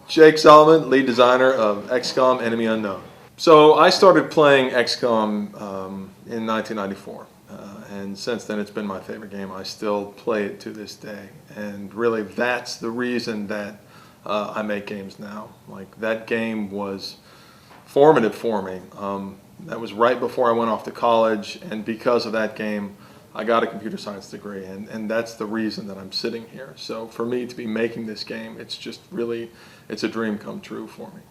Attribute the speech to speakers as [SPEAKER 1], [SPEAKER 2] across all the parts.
[SPEAKER 1] Jake Salomón, lead designer of XCOM, Enemy Unknown. So I started playing XCOM in 1994, and since then it's been my favorite game. I still play it to this day, and really that's the reason that I make games now. Like, that game was formative for me. That was right before I went off to college, and because of that game I got a computer science degree, and that's the reason that I'm sitting here. So for me to be making this game, it's just really, it's a dream come true for me.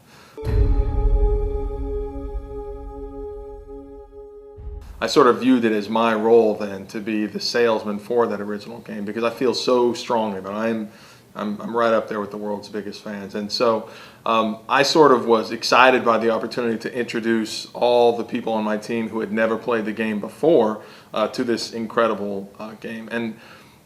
[SPEAKER 1] I sort of viewed it as my role then to be the salesman for that original game, because I feel so strongly about it. I'm right up there with the world's biggest fans, and so I sort of was excited by the opportunity to introduce all the people on my team who had never played the game before to this incredible game. And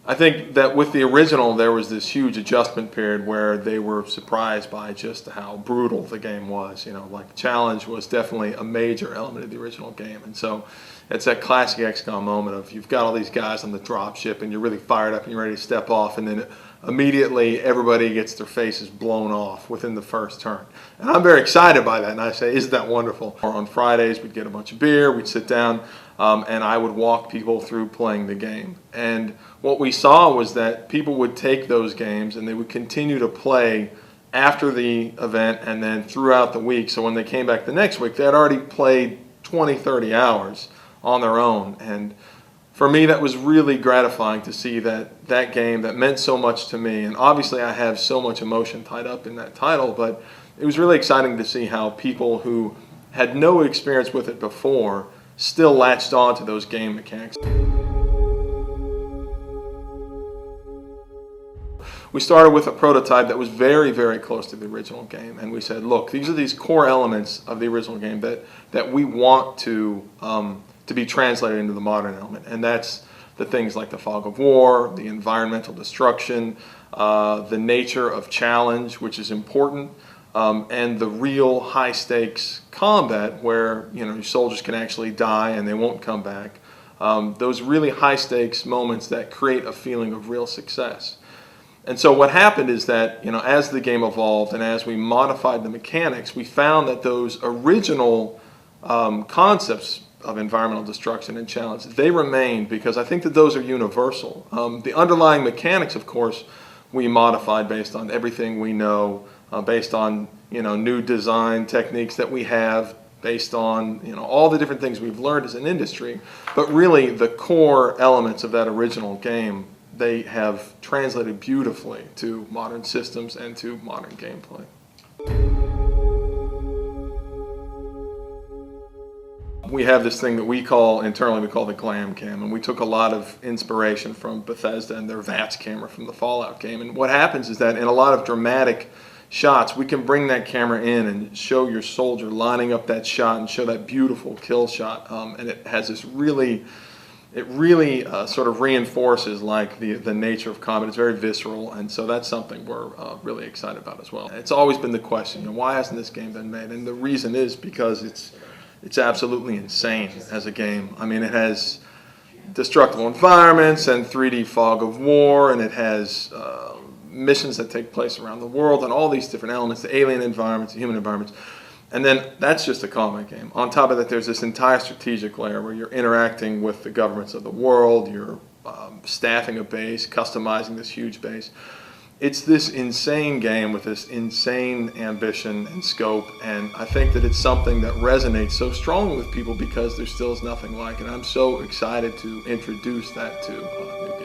[SPEAKER 1] I think that with the original there was this huge adjustment period where they were surprised by just how brutal the game was. You know, like, challenge was definitely a major element of the original game, and so it's that classic XCOM moment of you've got all these guys on the dropship and you're really fired up and you're ready to step off, and then immediately everybody gets their faces blown off within the first turn. And I'm very excited by that, and I say, isn't that wonderful? Or on Fridays we'd get a bunch of beer, we'd sit down, and I would walk people through playing the game. And what we saw was that people would take those games and they would continue to play after the event and then throughout the week. So when they came back the next week, they had already played 20-30 hours on their own. And for me, that was really gratifying to see that that game that meant so much to me, and obviously I have so much emotion tied up in that title, but it was really exciting to see how people who had no experience with it before still latched on to those game mechanics. We started with a prototype that was very, very close to the original game, and we said, look, these are these core elements of the original game that we want to be translated into the modern element, and that's the things like the fog of war, the environmental destruction, the nature of challenge, which is important, and the real high stakes combat where, you know, your soldiers can actually die and they won't come back. Those really high stakes moments that create a feeling of real success. And so what happened is that, you know, as the game evolved and as we modified the mechanics, we found that those original concepts of environmental destruction and challenge, they remained, because I think that those are universal. The underlying mechanics, of course, we modified based on everything we know, based on, you know, new design techniques that we have, based on, you know, all the different things we've learned as an industry. But really, the core elements of that original game, they have translated beautifully to modern systems and to modern gameplay. We have this thing that we call, internally we call the glam cam, and we took a lot of inspiration from Bethesda and their VATS camera from the Fallout game. And what happens is that in a lot of dramatic shots, we can bring that camera in and show your soldier lining up that shot and show that beautiful kill shot, and it has this really, sort of reinforces like the nature of combat. It's very visceral, and so that's something we're really excited about as well. It's always been the question, you know, why hasn't this game been made? And the reason is because it's absolutely insane as a game. I mean, it has destructible environments and 3D fog of war, and it has missions that take place around the world and all these different elements, the alien environments, the human environments. And then that's just a combat game. On top of that, there's this entire strategic layer where you're interacting with the governments of the world, you're staffing a base, customizing this huge base. It's this insane game with this insane ambition and scope, and I think that it's something that resonates so strongly with people because there still is nothing like it. I'm so excited to introduce that to new